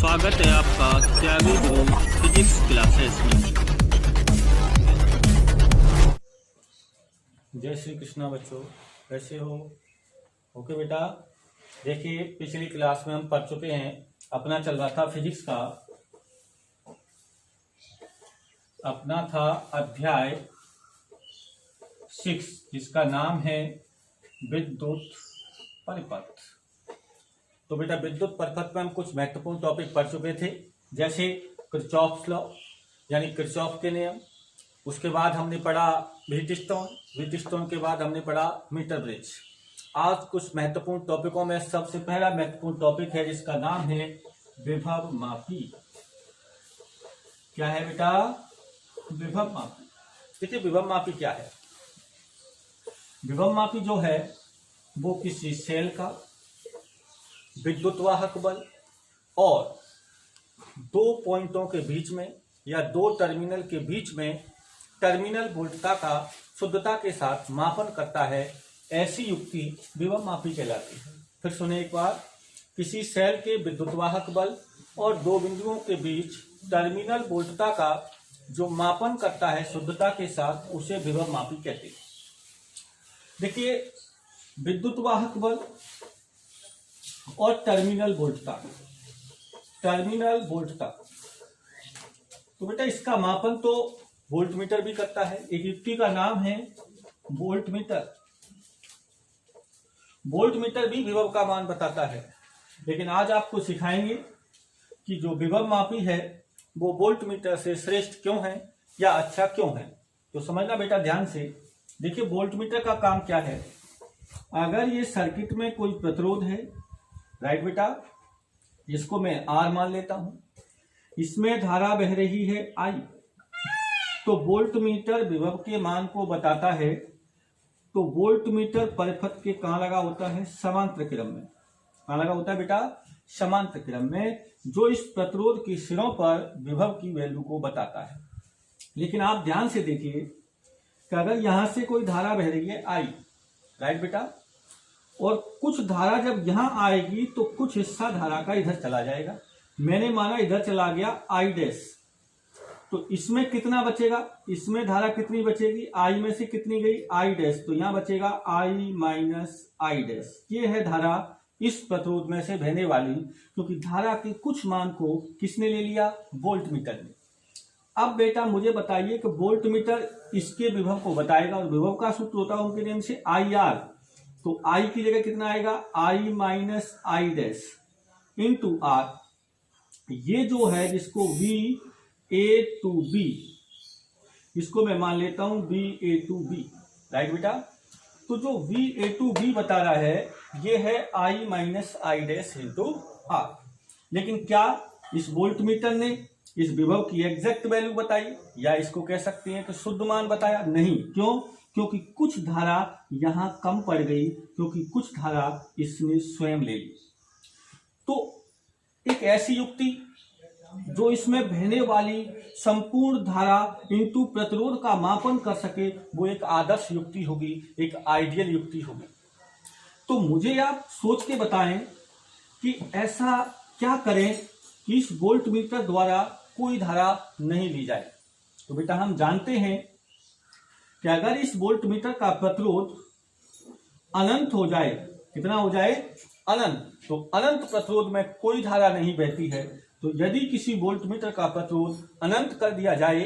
स्वागत है आपका त्यागी गुरु फिजिक्स क्लासेस में। जय श्री कृष्णा बच्चों, कैसे हो? ओके बेटा, देखिए पिछली क्लास में हम पढ़ चुके हैं, अपना चल रहा था फिजिक्स का, अपना था अध्याय 6 जिसका नाम है विद्युत परिपथ। तो बेटा विद्युत परिपथ में हम कुछ महत्वपूर्ण टॉपिक पढ़ चुके थे, जैसे किरचॉफ्स लॉ यानी किरचॉफ के नियम। उसके बाद हमने पढ़ा व्हीटस्टोन के बाद हमने पढ़ा मीटर ब्रिज। आज कुछ महत्वपूर्ण टॉपिकों में सबसे पहला महत्वपूर्ण टॉपिक है जिसका नाम है विभव मापी। क्या है बेटा? विभव मापी। देखिए विभव मापी क्या है? विभव मापी जो है वो किसी सेल का विद्युत वाहक बल और दो पॉइंटों के बीच में या दो टर्मिनल के बीच में टर्मिनल वोल्टता का शुद्धता के साथ मापन करता है, ऐसी युक्ति विभव मापी कहलाती है। फिर सुने एक बार, किसी सेल के विद्युत वाहक बल और दो बिंदुओं के बीच टर्मिनल वोल्टता का जो मापन करता है शुद्धता के साथ, उसे विभव मापी कहते हैं। देखिए विद्युत वाहक बल और टर्मिनल वोल्टता, तो बेटा इसका मापन तो वोल्टमीटर भी करता है। एक युक्ति का नाम है वोल्टमीटर। वोल्टमीटर भी विभव का मान बताता है, लेकिन आज आपको सिखाएंगे कि जो विभव मापी है वो वोल्टमीटर से श्रेष्ठ क्यों है या अच्छा क्यों है। तो समझना बेटा ध्यान से। देखिए वोल्टमीटर का काम क्या है। अगर ये सर्किट में कोई प्रतिरोध है, राइट बेटा, जिसको मैं R मान लेता हूं, इसमें धारा बह रही है I, तो वोल्टमीटर विभव के मान को बताता है। तो वोल्टमीटर परिपथ के कहां लगा होता है? समांतर क्रम में। कहां लगा होता है बेटा? समांतर क्रम में, जो इस प्रतिरोध के सिरों पर विभव की वैल्यू को बताता है। लेकिन आप ध्यान से देखिए कि अगर यहां से कोई धारा बह रही है I, राइट बेटा, और कुछ धारा जब यहां आएगी तो कुछ हिस्सा धारा का इधर चला जाएगा। मैंने माना इधर चला गया I डैश, तो इसमें कितना बचेगा? इसमें धारा कितनी बचेगी? I में से कितनी गई? I डैश, तो यहां बचेगा I माइनस I डैश। ये है धारा इस प्रतिरोध में से बहने वाली, क्योंकि धारा के कुछ मान को किसने ले लिया? वोल्टमीटर ने। अब बेटा मुझे बताइए कि वोल्टमीटर इसके विभव को बताएगा, और विभव का सूत्र होता है उनके नियम से IR। तो I की जगह कितना आएगा? I minus I dash into R। ये जो है जिसको VA2B, इसको मैं मान लेता हूं VA2B, राइट बेटा। तो जो VA2B बता रहा है ये है I minus I dash into R। लेकिन क्या इस वोल्टमीटर ने इस विभव की एग्जैक्ट वैल्यू बताई, या इसको कह सकते हैं कि शुद्ध मान बताया? नहीं। क्यों? क्योंकि कुछ धारा यहां कम पड़ गई, क्योंकि कुछ धारा इसने स्वयं ले ली। तो एक ऐसी युक्ति जो इसमें बहने वाली संपूर्ण धारा इंटू प्रतिरोध का मापन कर सके, वो एक आदर्श युक्ति होगी, एक आइडियल युक्ति होगी। तो मुझे आप सोच के बताएं कि ऐसा क्या करें कि इस वोल्टमीटर द्वारा कोई धारा नहीं ली जाए। तो बेटा हम जानते हैं कि अगर इस वोल्टमीटर का प्रतिरोध अनंत हो जाए, कितना हो जाए? अनंत, तो अनंत प्रतिरोध में कोई धारा नहीं बहती है। तो यदि किसी वोल्टमीटर का प्रतिरोध अनंत कर दिया जाए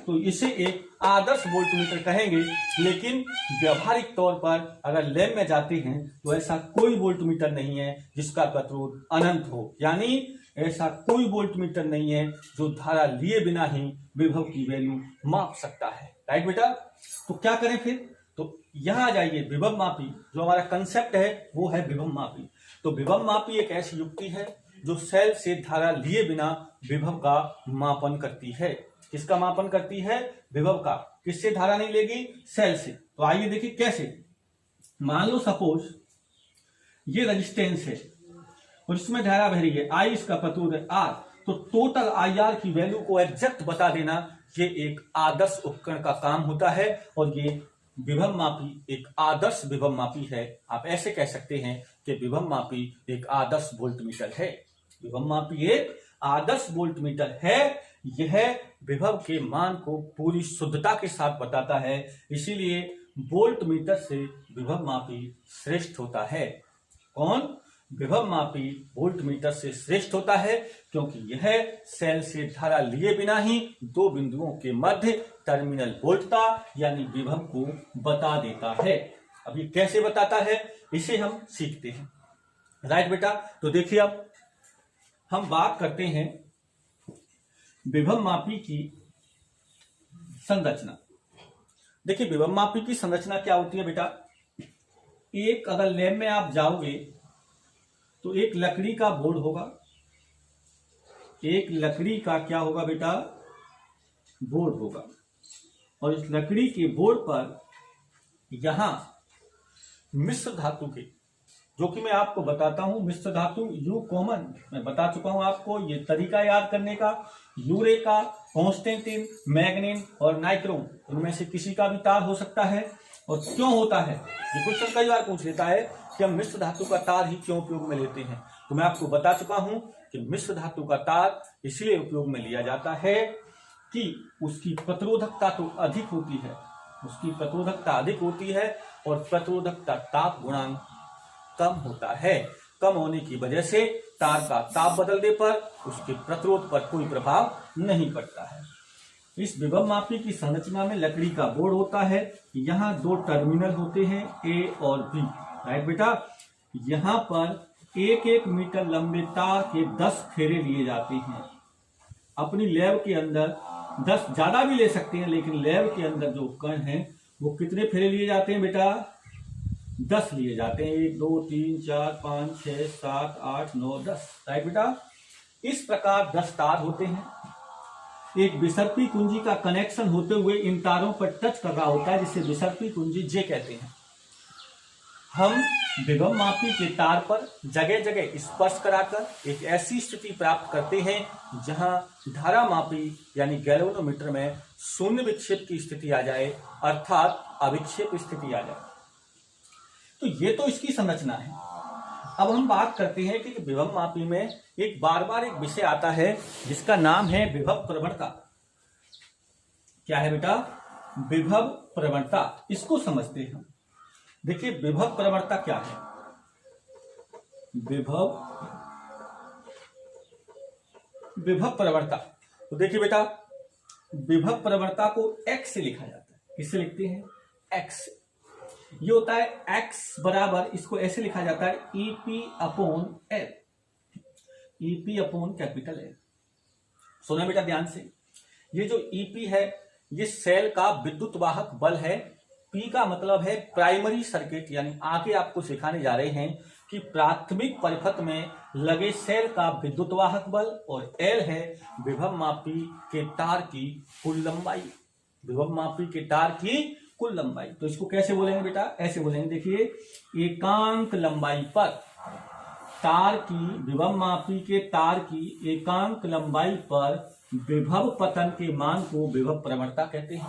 तो इसे एक आदर्श वोल्टमीटर कहेंगे। लेकिन व्यवहारिक तौर पर अगर लैब में जाते हैं तो ऐसा कोई वोल्टमीटर नहीं है जिसका प्रतिरोध अनंत हो, यानी ऐसा कोई वोल्टमीटर नहीं है जो धारा लिए बिना ही विभव की वैल्यू माप सकता है, राइट बेटा। तो क्या करें फिर? तो यहां आ जाइए, विभव मापी जो हमारा कंसेप्ट है वो है विभव मापी। तो विभव मापी एक ऐसी युक्ति है जो सेल से धारा लिए बिना विभव का मापन करती है। किसका मापन करती है? विभव का। किससे धारा नहीं लेगी? सेल से। तो आइए देखिए कैसे। मान लो सपोज ये रेजिस्टेंस है और इसमें धारा बह रही है I, इसका प्रतिरोध है R। तो टोटल IR की वैल्यू को एग्जैक्ट बता देना, ये एक आदर्श उपकरण का काम होता है, और ये विभव मापी एक आदर्श विभव मापी है। आप ऐसे कह सकते हैं कि विभव मापी एक आदर्श वोल्टमीटर है। विभव मापी एक आदर्श वोल्ट मीटर है यह विभव के मान को पूरी शुद्धता के साथ बताता है, इसीलिए वोल्ट मीटर से विभव मापी श्रेष्ठ होता है। कौन? विभव मापी वोल्ट मीटर से श्रेष्ठ होता है, क्योंकि यह सेल से धारा लिए बिना ही दो बिंदुओं के मध्य टर्मिनल वोल्टता यानी विभव को बता देता है। अब ये कैसे बताता है इसे हम सीखते हैं। राइट बेटा, तो देखिए अब हम बात करते हैं विभव मापी की संरचना। देखिए विभव मापी की संरचना क्या होती है बेटा। एक अगर लैब में आप जाओगे तो एक लकड़ी का बोर्ड होगा, एक लकड़ी का क्या होगा बेटा, बोर्ड होगा, और इस लकड़ी के बोर्ड पर यहां मिश्र धातु के, जो कि मैं आपको बताता हूं, मिश्र धातु यू कॉमन मैं बता चुका हूं आपको, ये तरीका याद करने का। यूरेका, कॉन्स्टेंटिन, मैग्नीन और नाइक्रोम, इनमें से किसी का भी तार हो सकता है। और क्यों होता है ये क्वेश्चन कई बार पूछ लेता है कि हम मिश्र धातु का तार ही क्यों उपयोग में लेते हैं। तो मैं आपको बता चुका हूं कि मिश्र धातु का तार इसलिए उपयोग में लिया जाता है कि उसकी प्रतिरोधकता तो अधिक होती है, उसकी प्रतिरोधकता अधिक होती है और प्रतिरोधकता ताप गुणांक कम होता है। कम होने की वजह से तार का ताप बदलने पर उसके प्रतिरोध पर कोई प्रभाव नहीं पड़ता है। इस विभव मापी की संरचना में लकड़ी का बोर्ड होता है, यहाँ दो टर्मिनल होते हैं ए और बी। राइट बेटा, यहाँ पर एक एक मीटर लंबे तार के 10 फेरे लिए जाते हैं। अपनी लैब के अंदर 10 ज्यादा भी ले सकते हैं, लेकिन लैब के अंदर जो उपकरण हैं वो कितने फेरे लिए जाते हैं बेटा, 10 लिए जाते हैं। 1 2 3 4 5 6 7 8 9 10। राइट बेटा, इस प्रकार 10 तार होते हैं। एक विसर्पी कुंजी का कनेक्शन होते हुए इन तारों पर टच कर रहा होता है, जिसे विसर्पी कुंजी जे कहते हैं। हम विभव मापी के तार पर जगह जगह स्पर्श कराकर एक ऐसी स्थिति प्राप्त करते हैं जहां धारा मापी यानी गैल्वेनोमीटर में शून्य विक्षेप की स्थिति आ जाए, अर्थात अविक्षेप स्थिति आ जाए। तो ये तो इसकी संरचना है। अब हम बात करते हैं कि विभव मापी में एक बार बार एक विषय आता है जिसका नाम है विभव प्रवणता। क्या है बेटा, विभव प्रवणता। इसको समझते हैं। देखिए विभव प्रवणता क्या है। विभव प्रवणता, तो देखिए बेटा विभव प्रवणता को x से लिखा जाता है। किससे लिखते हैं, x। ये होता है x बराबर, इसको ऐसे लिखा जाता है EP upon L, EP upon capital L। सुना बेटा ध्यान से, ये जो EP है ये सेल का विद्युत वाहक बल है। P का मतलब है प्राइमरी सर्किट, यानी आगे आपको सिखाने जा रहे हैं कि प्राथमिक परिपथ में लगे सेल का विद्युत वाहक बल, और L है विभव मापी के तार की कुल लंबाई। विभव मापी के तार की कुल लंबाई, तो इसको कैसे बोलेंगे बेटा, ऐसे बोलेंगे। देखिए एकांक लंबाई पर तार की, विभव मापी के तार की एकांक लंबाई पर विभव पतन के मान को विभव प्रवणता कहते हैं।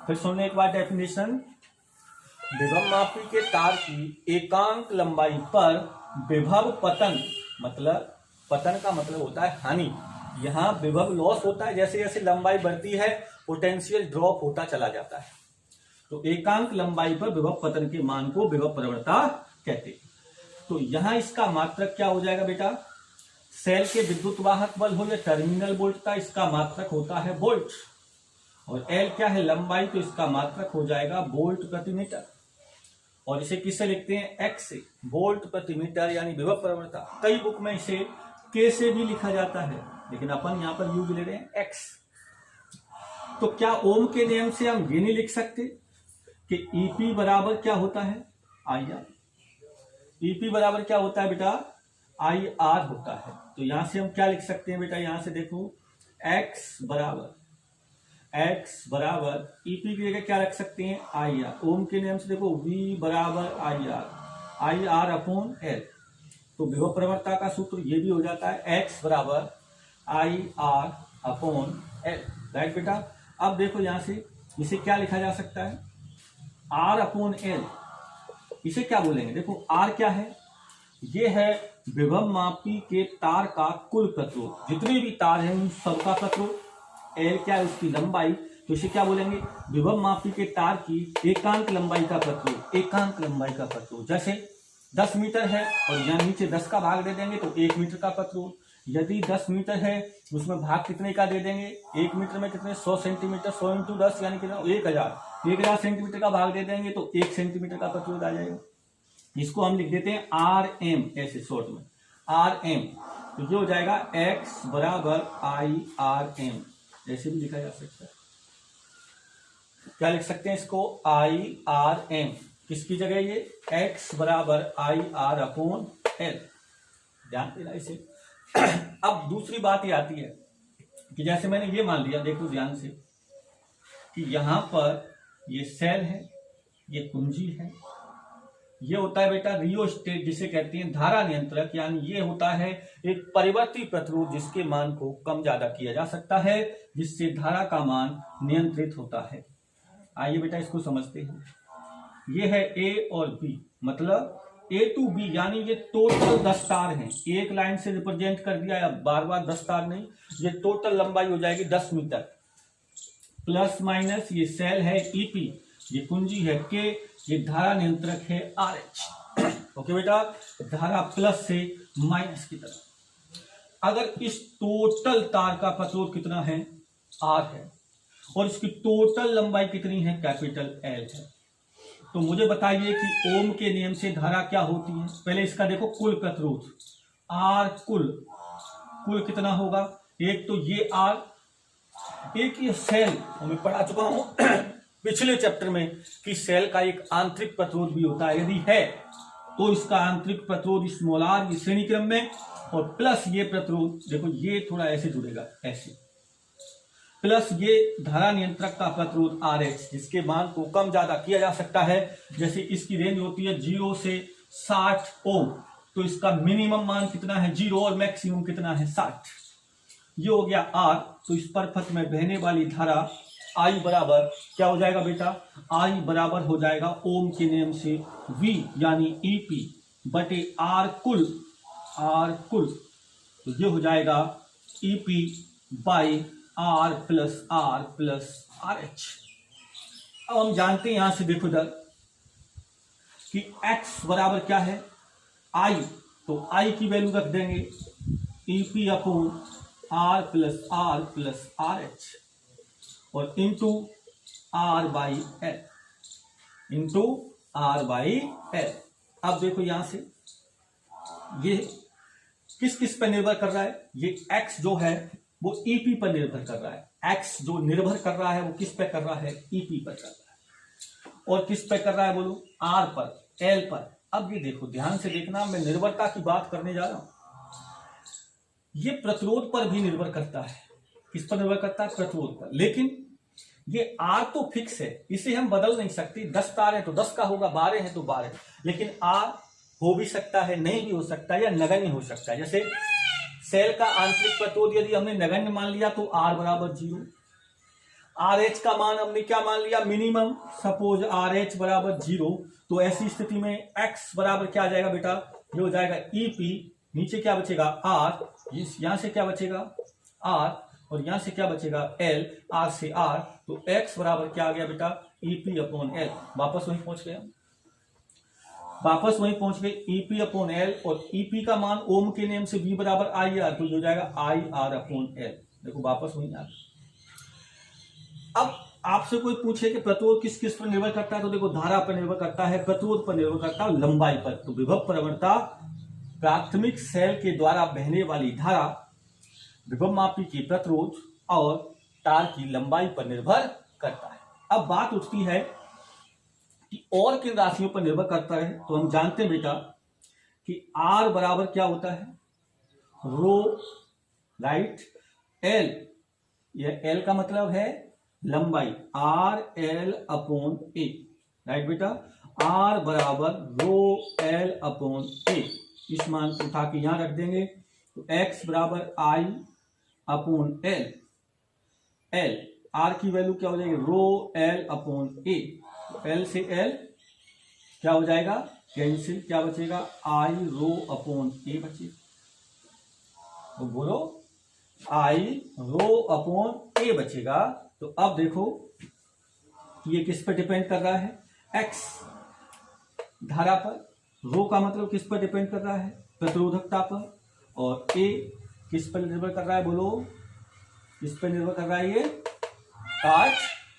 फिर सुनने एक बार डेफिनेशन, विभव मापी के तार की एकांक लंबाई पर विभव पतन, मतलब पतन का मतलब होता है हानि। यहाँ विभव लॉस होता है, जैसे जैसे लंबाई बढ़ती है पोटेंशियल ड्रॉप होता चला जाता है। तो एकांक लंबाई पर विभव पतन के मान को विभव प्रवणता कहते हैं। तो यहां इसका मात्रक क्या हो जाएगा बेटा, सेल के विद्युत वाहक बल हो या टर्मिनल वोल्टता, इसका मात्रक होता है वोल्ट, और L क्या है लंबाई, तो इसका मात्रक हो जाएगा वोल्ट प्रति मीटर। और इसे किससे लिखते हैं, x से, वोल्ट प्रति मीटर यानी विभव प्रवणता। कई बुक में इसे K से भी लिखा जाता है, लेकिन अपन यहाँ पर यूज ले रहे हैं x। तो क्या ओम के नियम से हम ये नहीं लिख सकते कि EP बराबर क्या होता है, IR। EP बराबर क्या होता है बेटा, IR होता है। तो यहां से हम क्या लिख सकते हैं बेटा, यहां से देखो x बराबर EP की जगह क्या रख सकते हैं, IR। ओम के नियम से देखो V बराबर IR अपॉन L। तो विभव प्रवणता का सूत्र ये भी हो जाता है x बराबर IR अपॉन L। राइट बेटा, अब देखो यहां से इसे क्या लिखा जा सकता है, R अपॉन L। इसे क्या बोलेंगे, देखो R क्या है, ये है विभव मापी के तार का कुल प्रतिरोध। जितने भी तार हैं उन सबका प्रतिरोध। एल क्या है? उसकी लंबाई। तो इसे क्या बोलेंगे? विभव मापी के तार की एकांक लंबाई का प्रतिरोध। एकांक लंबाई का प्रतिरोध जैसे 10 मीटर है और यहाँ नीचे 10 का भाग दे देंगे तो 1 मीटर का प्रतिरोध। यदि 10 मीटर है उसमें भाग कितने का दे देंगे? 1 मीटर में कितने? 100 सेंटीमीटर। 100 इंटू 10 यानी कितना? 1000 सेंटीमीटर का भाग दे देंगे तो 1 सेंटीमीटर का प्रतिरोध आ जाएगा। इसको हम लिख देते हैं RM, ऐसे शॉर्ट में RM। तो ये हो जाएगा X बराबर IRM, ऐसे भी लिखा जा सकता है। क्या लिख सकते हैं इसको? IRM। किसकी जगह? ये X बराबर IR अपॉन L। ध्यान देना इसे। अब दूसरी बात ये आती है कि जैसे मैंने ये मान लिया, देखो ध्यान से, कि यहां पर ये सेल है, ये कुंजी है, ये होता है बेटा रियोस्टेट, जिसे कहते हैं धारा नियंत्रक। यानी ये होता है एक परिवर्ती प्रतिरोध जिसके मान को कम ज्यादा किया जा सकता है, जिससे धारा का मान नियंत्रित होता है। आइए बेटा इसको समझते हैं। ये है A और B, मतलब A to B, यानी ये टोटल 10 तार हैं। एक लाइन से रिप्रेजेंट कर दिया है, बार बार 10 तार नहीं। ये टोटल लंबाई हो जाएगी 10 मीटर। प्लस माइनस ये सेल है EP, ये कुंजी है K, ये धारा नियंत्रक है RH। ओके बेटा, धारा प्लस से माइनस की तरफ। अगर इस टोटल तार का प्रतिरोध कितना है? R है, और इसकी टोटल लंबाई कितनी है? कैपिटल L है। तो मुझे बताइए कि ओम के नियम से धारा क्या होती है? पहले इसका देखो कुल प्रतिरोध R, कुल कितना होगा? एक तो ये R, एक ये सेल, मैं पढ़ा चुका हूं पिछले चैप्टर में कि सेल का एक आंतरिक प्रतिरोध भी होता है। यदि है तो इसका आंतरिक प्रतिरोध स्मॉल r, ये श्रेणी क्रम में, और प्लस ये प्रतिरोध, देखो ये थोड़ा ऐसे जुड़ेगा, ऐसे, प्लस ये धारा नियंत्रक का प्रतिरोध RH, जिसके मान को कम ज्यादा किया जा सकता है। जैसे इसकी रेंज होती है 0 से 60 ओम, तो इसका मिनिमम मान कितना है? 0, और मैक्सिमम कितना है? 60। ये हो गया R। तो इस पर पथ में बहने वाली धारा I बराबर क्या हो जाएगा बेटा? I बराबर हो जाएगा ओम के नियम से V, यानी EP बटे R कुल। तो ये हो जाएगा EP by R plus RH। अब हम जानते हैं यहां से, देखो इधर कि X बराबर क्या है? I, तो I की वैल्यू रख देंगे EP upon R plus RH, और इंटू R बाई L। अब देखो यहां से ये किस किस पर निर्भर कर रहा है? ये X जो है वो EP पर निर्भर कर रहा है। X जो निर्भर कर रहा है वो किस पे कर रहा है? EP पर कर रहा है। और किस पे कर रहा है बोलो? R पर, L पर। अब ये देखो, ध्यान से देखना, मैं निर्भरता की बात करने जा रहा हूं। ये प्रतिरोध पर भी निर्भर करता है। किस पर निर्भर करता है? प्रतिरोध पर। लेकिन ये R तो फिक्स है, इसे हम बदल नहीं सकते। 10 तार है तो 10 का होगा, 12 है तो 12। लेकिन R हो भी सकता है, नहीं भी हो सकता है, या नगण्य हो सकता है। जैसे सेल का आंतरिक प्रतिरोध यदि हमने नगण्य मान लिया तो R बराबर 0। RH का मान हमने क्या मान लिया? मिनिमम। सपोज RH बराबर 0, तो ऐसी स्थिति में X बराबर क्या आ जाएगा बेटा? ये हो जाएगा EP, नीचे क्या बचेगा? R, यहां से क्या बचेगा? R, और यहां से क्या बचेगा? L, R से R, तो X बराबर क्या आ गया बेटा? EP upon L। वापस वहीं पहुंच गए, EP अपॉन L, और EP का मान ओम के नियम से V बराबर IR, तो हो जाएगा IR अपॉन L। देखो वापस वहीं आ गया। अब आपसे कोई पूछे कि प्रतिरोध किस किस पर निर्भर करता है, तो देखो धारा पर निर्भर करता है, प्रतिरोध पर निर्भर करता है, लंबाई पर। तो विभव प्रवणता प्राथमिक सेल के द्वारा बहने वाली धारा, विभव मापी की प्रतिरोध और तार की लंबाई पर निर्भर करता है। अब बात उठती है कि और किन राशियों पर निर्भर करता है। तो हम जानते हैं बेटा कि R बराबर क्या होता है? रो, राइट। L, यह L का मतलब है लंबाई, RL अपॉन A, राइट बेटा। R बराबर रो L अपॉन A। इस मान को उठा के यहां रख देंगे, तो X बराबर I अपॉन L, R की वैल्यू क्या हो जाएगी? रो L अपॉन A। L से L क्या हो जाएगा? कैंसिल, क्या बचेगा, आई रो अपॉन ए बचेगा। तो बोलो आई रो अपॉन ए बचेगा। तो अब देखो ये किस पर डिपेंड कर रहा है, एक्स धारा पर, रो का मतलब किस पर डिपेंड कर रहा है, प्रतिरोधकता पर, और ए किस पर निर्भर कर रहा है, बोलो किस पर निर्भर कर रहा है, ये काट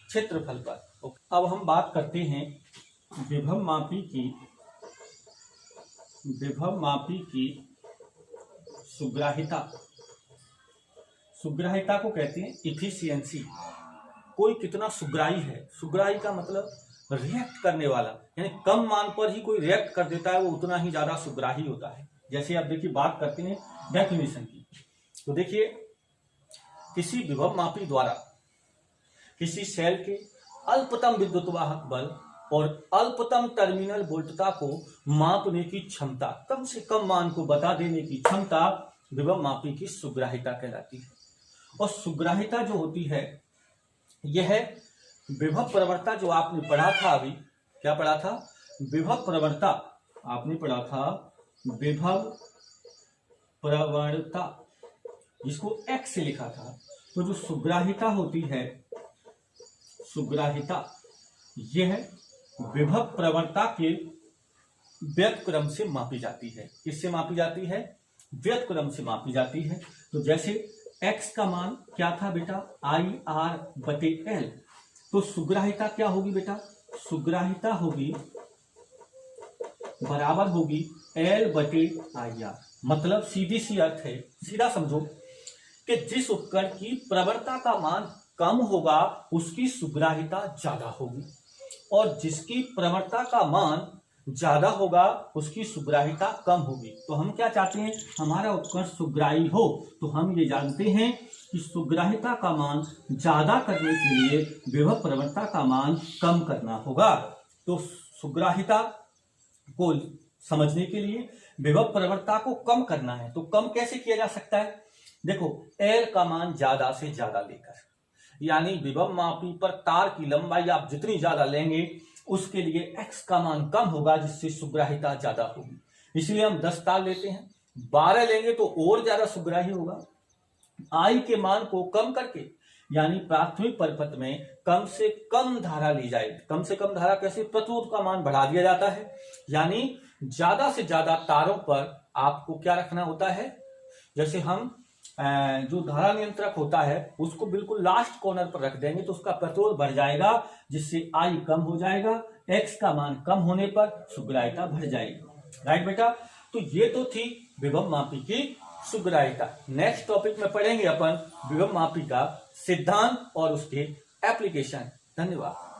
क्षेत्रफल पर। अब हम बात करते हैं विभव मापी की सुग्राहिता। सुग्राहिता को कहते हैं इफिशियंसी, कोई कितना सुग्राही है। सुग्राही का मतलब रिएक्ट करने वाला, यानी कम मान पर ही कोई रिएक्ट कर देता है वो उतना ही ज्यादा सुग्राही होता है। जैसे आप देखिए बात करते हैं डेफिनेशन की, तो देखिए किसी विभव मापी द्वारा किसी सेल के अल्पतम विद्युत वाहक बल और अल्पतम टर्मिनल वोल्टता को मापने की क्षमता, कम से कम मान को बता देने की क्षमता विभव मापी की सुग्राहिता कहलाती है। और सुग्राहिता जो होती है यह विभव प्रवणता, जो आपने पढ़ा था अभी, क्या पढ़ा था, विभव प्रवणता आपने पढ़ा था, विभव प्रवणता जिसको एक्स से लिखा था। तो जो सुग्राहिता होती है, सुग्राहिता यह विभव प्रवणता के व्युत्क्रम से मापी जाती है। किससे मापी जाती है, व्युत्क्रम से मापी जाती है। तो जैसे x का मान क्या था बेटा, आई आर बटे एल, तो सुग्राहिता क्या होगी बेटा, सुग्राहिता होगी बराबर होगी एल बटे आई आर। मतलब सीधी सी अर्थ है, सीधा समझो कि जिस उपकरण की प्रवणता का मान कम होगा उसकी सुग्राहिता ज्यादा होगी, और जिसकी प्रवणता का मान ज्यादा होगा उसकी सुग्राहिता कम होगी। तो हम क्या चाहते हैं, हमारा उपकरण सुग्राही हो, तो हम ये जानते हैं कि सुग्राहिता का मान ज्यादा करने के लिए विभव प्रवणता का मान कम करना होगा। तो सुग्राहिता को समझने के लिए विभव प्रवणता को कम करना है। तो कम कैसे किया जा सकता है, देखो एल का मान ज्यादा से ज्यादा लेकर, यानी विभव मापी पर तार की लंबाई आप जितनी ज्यादा लेंगे उसके लिए x का मान कम होगा, जिससे सुग्राहिता ज्यादा होगी। इसलिए हम 10 तार लेते हैं, 12 लेंगे तो और ज्यादा सुग्राही होगा। I के मान को कम करके, यानी प्राथमिक परिपथ में कम से कम धारा ली जाएगी। कम से कम धारा कैसे, प्रतिरोध का मान बढ़ा दिया जाता है, यानी ज्यादा से ज्यादा तारों पर आपको क्या रखना होता है, जैसे हम जो धारा नियंत्रक होता है उसको बिल्कुल लास्ट कॉर्नर पर रख देंगे तो उसका प्रतिरोध बढ़ जाएगा, जिससे आई कम हो जाएगा, एक्स का मान कम होने पर सुग्राहिता बढ़ जाएगी। राइट बेटा, तो ये तो थी विभव मापी की सुग्राहिता। नेक्स्ट टॉपिक में पढ़ेंगे अपन विभव मापी का सिद्धांत और उसके एप्लीकेशन। धन्यवाद।